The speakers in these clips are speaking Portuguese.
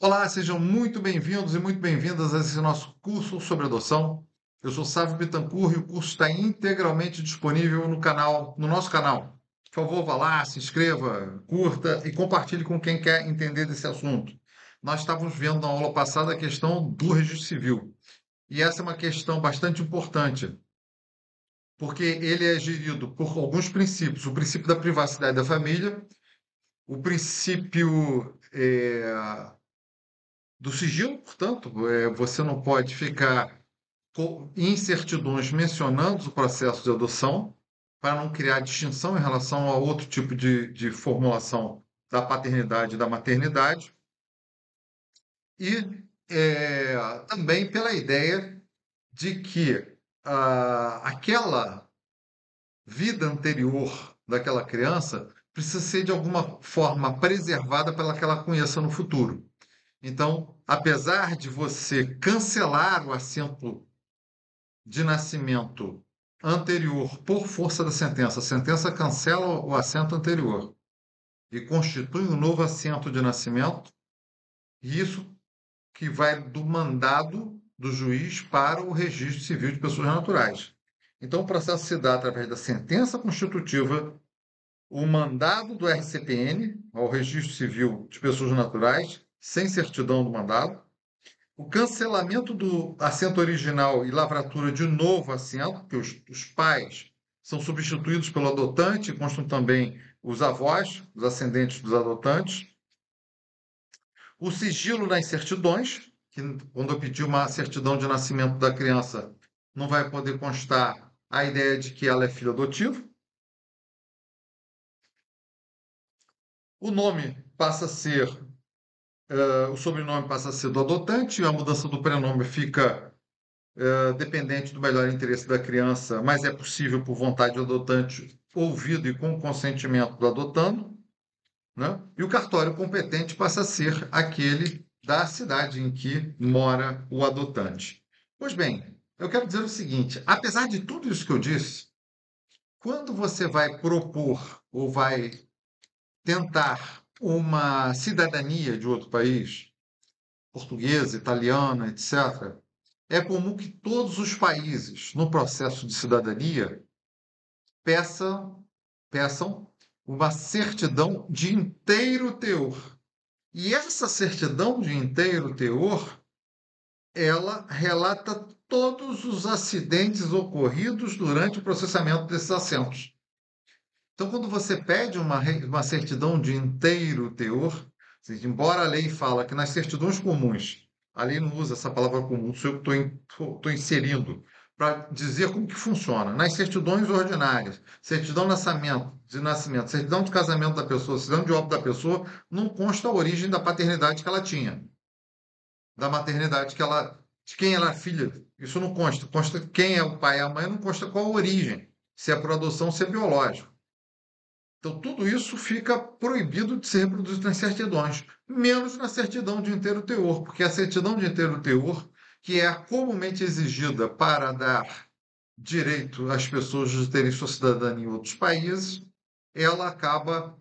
Olá, sejam muito bem-vindos e muito bem-vindas a esse nosso curso sobre adoção. Eu sou Sávio Bittencourt e o curso está integralmente disponível no canal, no nosso canal. Por favor, vá lá, se inscreva, curta e compartilhe com quem quer entender desse assunto. Nós estávamos vendo na aula passada a questão do registro civil. E essa é uma questão bastante importante, porque ele é gerido por alguns princípios. O princípio da privacidade da família, o princípio do sigilo, portanto, você não pode ficar com incertidões mencionando o processo de adoção, para não criar distinção em relação a outro tipo de formulação da paternidade e da maternidade, e também pela ideia de que aquela vida anterior daquela criança precisa ser de alguma forma preservada para que ela conheça no futuro. Então, apesar de você cancelar o assento de nascimento anterior por força da sentença, a sentença cancela o assento anterior e constitui um novo assento de nascimento, e isso que vai do mandado do juiz para o registro civil de pessoas naturais. Então, o processo se dá através da sentença constitutiva, o mandado do RCPN, ao Registro Civil de Pessoas Naturais, sem certidão do mandado, o cancelamento do assento original e lavratura de novo assento, porque os pais são substituídos pelo adotante, constam também os avós, os ascendentes dos adotantes. O sigilo nas certidões, que quando eu pedir uma certidão de nascimento da criança, não vai poder constar a ideia de que ela é filho adotivo. O nome passa a ser o sobrenome passa a ser do adotante, a mudança do prenome fica dependente do melhor interesse da criança, mas é possível por vontade do adotante, ouvido e com consentimento do adotando, né? E o cartório competente passa a ser aquele da cidade em que mora o adotante. Pois bem, eu quero dizer o seguinte: apesar de tudo isso que eu disse, quando você vai propor ou vai tentar uma cidadania de outro país, portuguesa, italiana, etc., é comum que todos os países, no processo de cidadania, peçam uma certidão de inteiro teor. E essa certidão de inteiro teor, ela relata todos os acidentes ocorridos durante o processamento desses assentos. Então, quando você pede uma certidão de inteiro teor, embora a lei fala que nas certidões comuns, a lei não usa essa palavra comum, sou eu que estou inserindo, para dizer como que funciona. Nas certidões ordinárias, certidão de nascimento, certidão de casamento da pessoa, certidão de óbito da pessoa, não consta a origem da paternidade que ela tinha, da maternidade de quem ela é filha. Isso não consta. Consta quem é o pai e a mãe, não consta qual a origem, se é por adoção, se é biológico. Então, tudo isso fica proibido de ser reproduzido nas certidões, menos na certidão de inteiro teor, porque a certidão de inteiro teor, que é comumente exigida para dar direito às pessoas de terem sua cidadania em outros países, ela acaba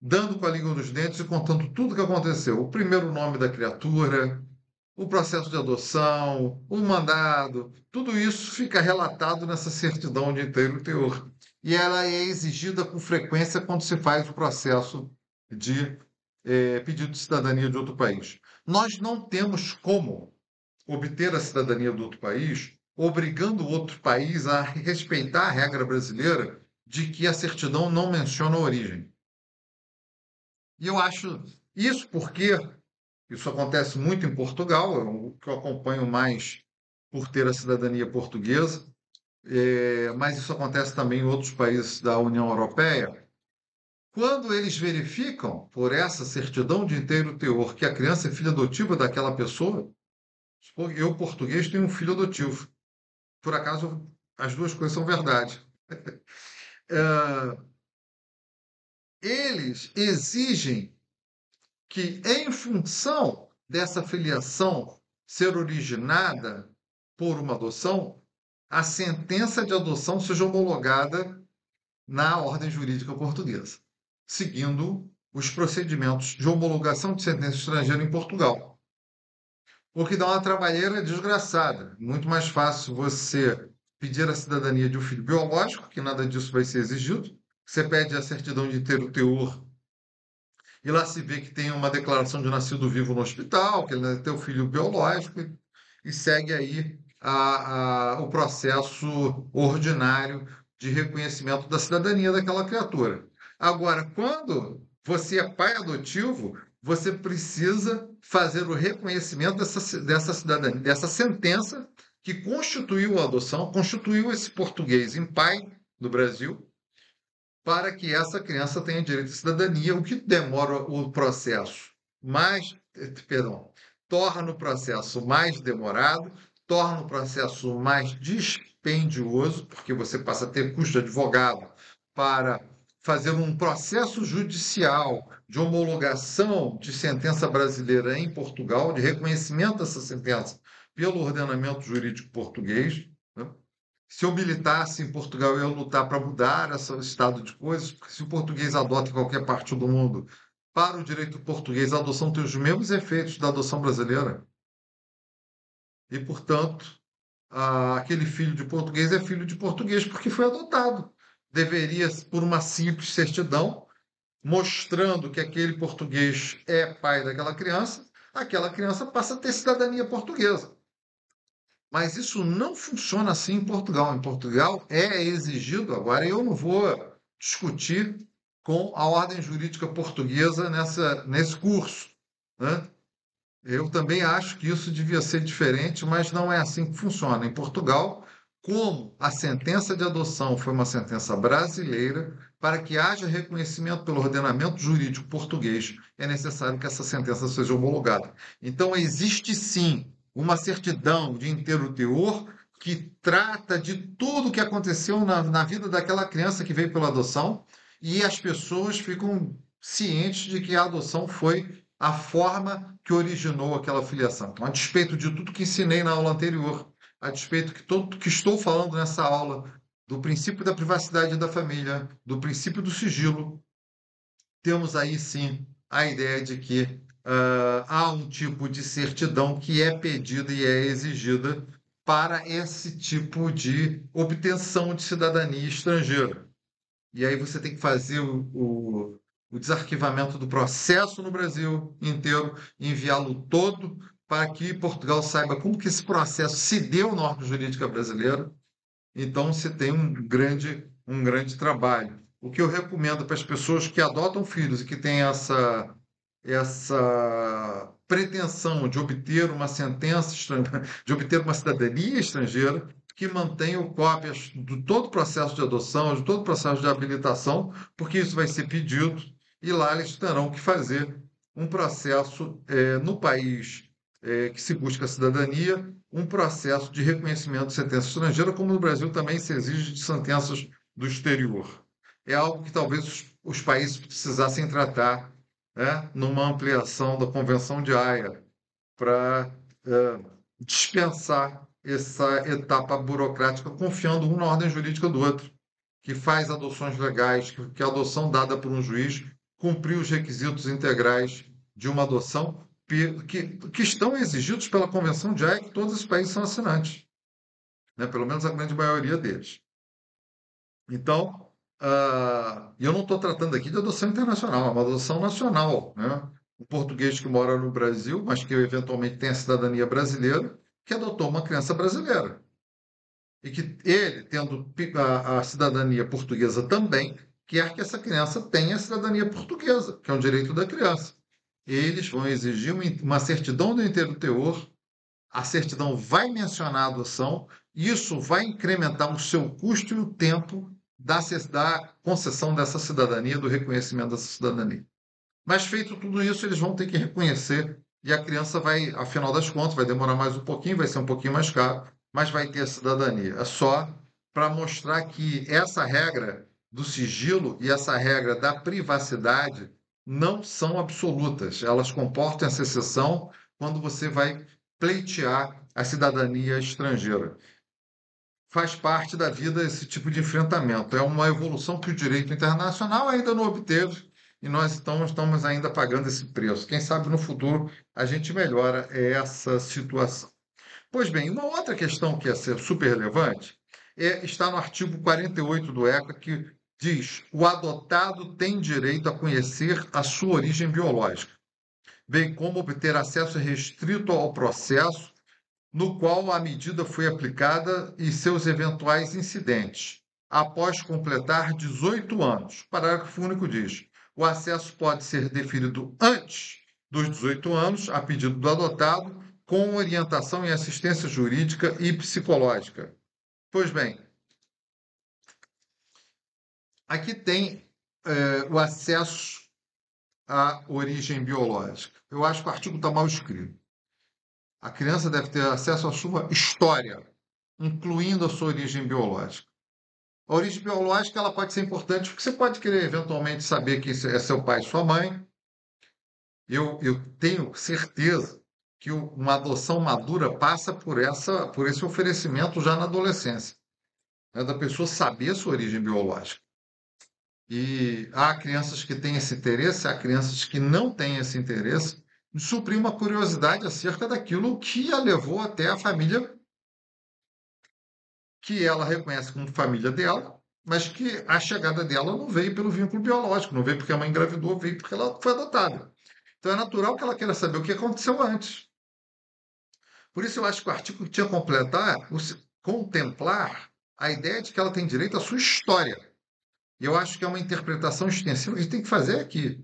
dando com a língua nos dentes e contando tudo o que aconteceu. O primeiro nome da criatura, o processo de adoção, o mandado, tudo isso fica relatado nessa certidão de inteiro teor. E ela é exigida com frequência quando se faz o processo de pedido de cidadania de outro país. Nós não temos como obter a cidadania do outro país obrigando o outro país a respeitar a regra brasileira de que a certidão não menciona a origem. E eu acho isso porque isso acontece muito em Portugal, é o que eu acompanho mais por ter a cidadania portuguesa, mas isso acontece também em outros países da União Europeia. Quando eles verificam, por essa certidão de inteiro teor, que a criança é filha adotiva daquela pessoa, eu, português, tenho um filho adotivo. Por acaso, as duas coisas são verdade. Eles exigem que, em função dessa filiação ser originada por uma adoção, a sentença de adoção seja homologada na ordem jurídica portuguesa, seguindo os procedimentos de homologação de sentença estrangeira em Portugal. o que dá uma trabalheira desgraçada. Muito mais fácil você pedir a cidadania de um filho biológico, que nada disso vai ser exigido. Você pede a certidão de inteiro teor e lá se vê que tem uma declaração de nascido vivo no hospital, que ele é teu filho biológico, e segue aí o processo ordinário de reconhecimento da cidadania daquela criatura. Agora, quando você é pai adotivo, você precisa fazer o reconhecimento dessa cidadania, dessa sentença que constituiu a adoção, constituiu esse português em pai do Brasil, para que essa criança tenha direito à cidadania, o que demora o processo mais, perdão, torna o processo mais demorado, torna o processo mais dispendioso, porque você passa a ter custo de advogado para fazer um processo judicial de homologação de sentença brasileira em Portugal, de reconhecimento dessa sentença pelo ordenamento jurídico português, né? Se eu militasse em Portugal, eu ia lutar para mudar esse estado de coisas, porque se o português adota em qualquer parte do mundo, para o direito português, a adoção tem os mesmos efeitos da adoção brasileira. E, portanto, aquele filho de português é filho de português porque foi adotado. Deveria, por uma simples certidão, mostrando que aquele português é pai daquela criança, aquela criança passa a ter cidadania portuguesa. Mas isso não funciona assim em Portugal. Em Portugal é exigido, agora eu não vou discutir com a ordem jurídica portuguesa nesse curso, né? Eu também acho que isso devia ser diferente, mas não é assim que funciona. Em Portugal, como a sentença de adoção foi uma sentença brasileira, para que haja reconhecimento pelo ordenamento jurídico português, é necessário que essa sentença seja homologada. Então, existe sim uma certidão de inteiro teor que trata de tudo o que aconteceu na vida daquela criança que veio pela adoção, e as pessoas ficam cientes de que a adoção foi a forma que originou aquela filiação. Então, a despeito de tudo que ensinei na aula anterior, a despeito de tudo que estou falando nessa aula, do princípio da privacidade da família, do princípio do sigilo, temos aí sim a ideia de que há um tipo de certidão que é pedida e é exigida para esse tipo de obtenção de cidadania estrangeira. E aí você tem que fazer o desarquivamento do processo no Brasil inteiro, enviá-lo todo para que Portugal saiba como que esse processo se deu na ordem jurídica brasileira. Então, você tem um grande trabalho. O que eu recomendo para as pessoas que adotam filhos e que têm essa pretensão de obter uma sentença estrangeira, de obter uma cidadania estrangeira, que mantenham cópias de todo o processo de adoção, de todo o processo de habilitação, porque isso vai ser pedido e lá eles terão que fazer um processo no país que se busca a cidadania, um processo de reconhecimento de sentença estrangeira, como no Brasil também se exige de sentenças do exterior. É algo que talvez os países precisassem tratar, né, numa ampliação da Convenção de Haia, para dispensar essa etapa burocrática, confiando um na ordem jurídica do outro, que faz adoções legais, que a adoção dada por um juiz cumpriu os requisitos integrais de uma adoção que estão exigidos pela Convenção de Haia, que todos os países são assinantes, né? Pelo menos a grande maioria deles. Então, eu não estou tratando aqui de adoção internacional, é uma adoção nacional, né? Um português que mora no Brasil, mas que eventualmente tem a cidadania brasileira, que adotou uma criança brasileira. E que ele, tendo a cidadania portuguesa também, quer que essa criança tenha a cidadania portuguesa, que é um direito da criança. Eles vão exigir uma certidão do inteiro teor, a certidão vai mencionar a adoção, isso vai incrementar o seu custo e o tempo da concessão dessa cidadania, do reconhecimento dessa cidadania. Mas feito tudo isso, eles vão ter que reconhecer e a criança vai, afinal das contas, vai demorar mais um pouquinho, vai ser um pouquinho mais caro, mas vai ter a cidadania. É só para mostrar que essa regra do sigilo e essa regra da privacidade não são absolutas. Elas comportam essa exceção quando você vai pleitear a cidadania estrangeira. Faz parte da vida esse tipo de enfrentamento. É uma evolução que o direito internacional ainda não obteve, e nós então estamos ainda pagando esse preço. Quem sabe no futuro a gente melhora essa situação. Pois bem, uma outra questão que é super relevante está no artigo 48 do ECA, que diz: o adotado tem direito a conhecer a sua origem biológica, bem como obter acesso restrito ao processo no qual a medida foi aplicada e seus eventuais incidentes, após completar 18 anos. O parágrafo único diz: o acesso pode ser definido antes dos 18 anos, a pedido do adotado, com orientação e assistência jurídica e psicológica. Pois bem, aqui tem o acesso à origem biológica. Eu acho que o artigo está mal escrito. A criança deve ter acesso à sua história, incluindo a sua origem biológica. A origem biológica ela pode ser importante porque você pode querer eventualmente saber que é seu pai e sua mãe. Eu tenho certeza que uma adoção madura passa por esse oferecimento já na adolescência, né, da pessoa saber a sua origem biológica. E há crianças que têm esse interesse, há crianças que não têm esse interesse, de suprir uma curiosidade acerca daquilo que a levou até a família que ela reconhece como família dela, mas que a chegada dela não veio pelo vínculo biológico, não veio porque a mãe engravidou, veio porque ela foi adotada. Então é natural que ela queira saber o que aconteceu antes. Por isso eu acho que o artigo tinha que contemplar a ideia de que ela tem direito à sua história. E eu acho que é uma interpretação extensiva que a gente tem que fazer aqui.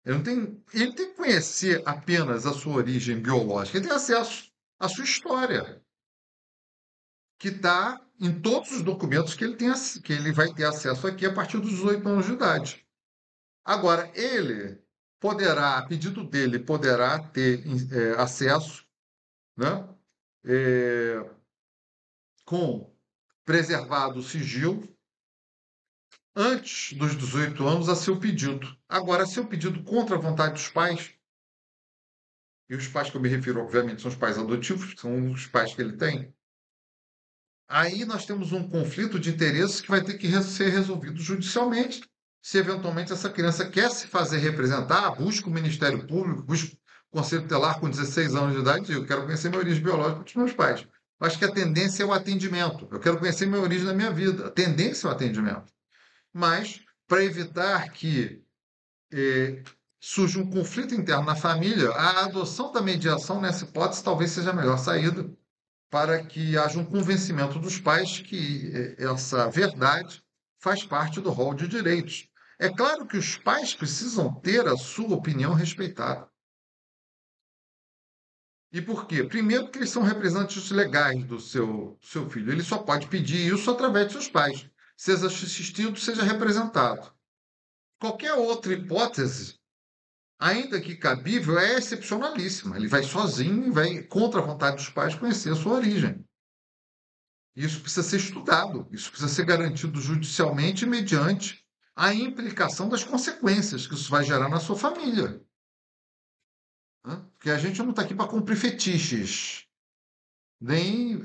Ele tem que conhecer apenas a sua origem biológica, ele tem acesso à sua história, que está em todos os documentos que ele vai ter acesso aqui a partir dos 18 anos de idade. Agora, ele poderá, a pedido dele, poderá ter acesso, né, é, com preservado o sigilo antes dos 18 anos a seu pedido. Agora, seu pedido contra a vontade dos pais, e os pais que eu me refiro, obviamente, são os pais adotivos, que são os pais que ele tem, aí nós temos um conflito de interesses que vai ter que ser resolvido judicialmente. Se eventualmente essa criança quer se fazer representar, busca o Ministério Público, busca o Conselho Tutelar com 16 anos de idade, eu quero conhecer minha origem biológica dos meus pais. Eu acho que a tendência é o atendimento. Eu quero conhecer minha origem da minha vida. A tendência é o atendimento. Mas, para evitar que surja um conflito interno na família, a adoção da mediação, nessa hipótese, talvez seja a melhor saída para que haja um convencimento dos pais que essa verdade faz parte do rol de direitos. É claro que os pais precisam ter a sua opinião respeitada. E por quê? Primeiro, porque eles são representantes legais do seu filho. Ele só pode pedir isso através de seus pais. Seja assistido, seja representado. Qualquer outra hipótese, ainda que cabível, é excepcionalíssima. Ele vai sozinho e vai, contra a vontade dos pais, conhecer a sua origem. Isso precisa ser estudado, isso precisa ser garantido judicialmente mediante a implicação das consequências que isso vai gerar na sua família. Né? Porque a gente não está aqui para cumprir fetiches, nem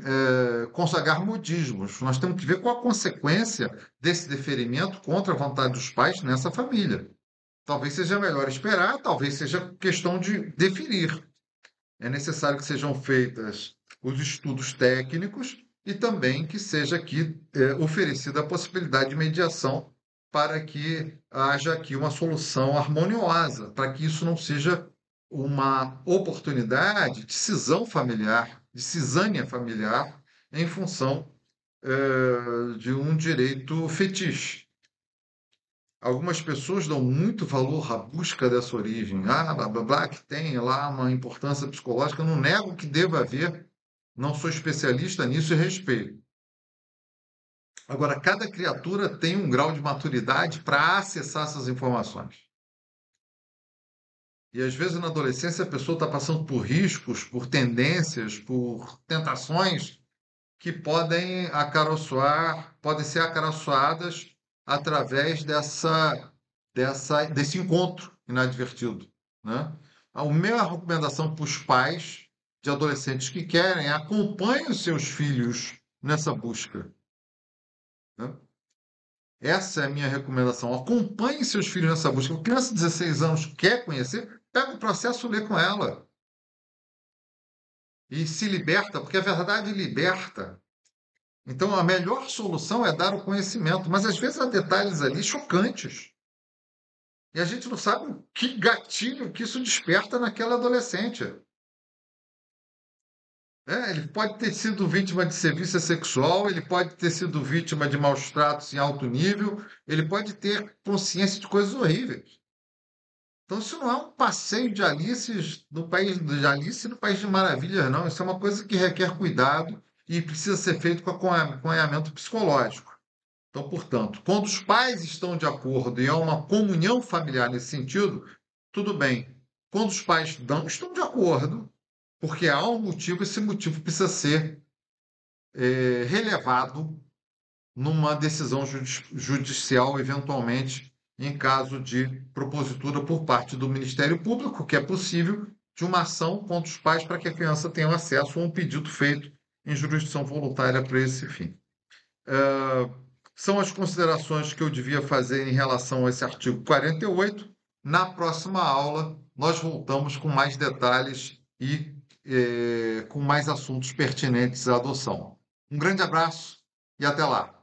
consagrar modismos. Nós temos que ver qual a consequência desse deferimento contra a vontade dos pais nessa família. Talvez seja melhor esperar, talvez seja questão de deferir. É necessário que sejam feitas os estudos técnicos e também que seja aqui oferecida a possibilidade de mediação para que haja aqui uma solução harmoniosa, para que isso não seja uma oportunidade de cisão familiar, de cisânia familiar, em função de um direito fetiche. Algumas pessoas dão muito valor à busca dessa origem. Ah, blá, blá, blá, que tem lá uma importância psicológica. Eu não nego que deva haver, não sou especialista nisso e respeito. Agora, cada criatura tem um grau de maturidade para acessar essas informações. E às vezes na adolescência a pessoa está passando por riscos, por tendências, por tentações que podem ser acaroçoadas através desse encontro inadvertido, né? A minha recomendação para os pais de adolescentes que querem é acompanhem os seus filhos nessa busca, né? Essa é a minha recomendação. Acompanhe seus filhos nessa busca. A criança de 16 anos quer conhecer, pega o processo, lê com ela. E se liberta, porque a verdade liberta. Então, a melhor solução é dar o conhecimento, mas às vezes há detalhes ali chocantes. E a gente não sabe o que gatilho que isso desperta naquela adolescente. Ele pode ter sido vítima de serviço sexual, ele pode ter sido vítima de maus tratos em alto nível, ele pode ter consciência de coisas horríveis. Então, isso não é um passeio de Alice no país de Alice no País de Maravilhas, não. Isso é uma coisa que requer cuidado e precisa ser feito com acompanhamento psicológico. Então, portanto, quando os pais estão de acordo e há uma comunhão familiar nesse sentido, tudo bem. Quando os pais não estão de acordo, porque há um motivo, esse motivo precisa ser relevado numa decisão judicial, eventualmente, em caso de propositura por parte do Ministério Público, que é possível, de uma ação contra os pais para que a criança tenha acesso a um pedido feito em jurisdição voluntária para esse fim. São as considerações que eu devia fazer em relação a esse artigo 48. Na próxima aula, nós voltamos com mais detalhes e com mais assuntos pertinentes à adoção. Um grande abraço e até lá!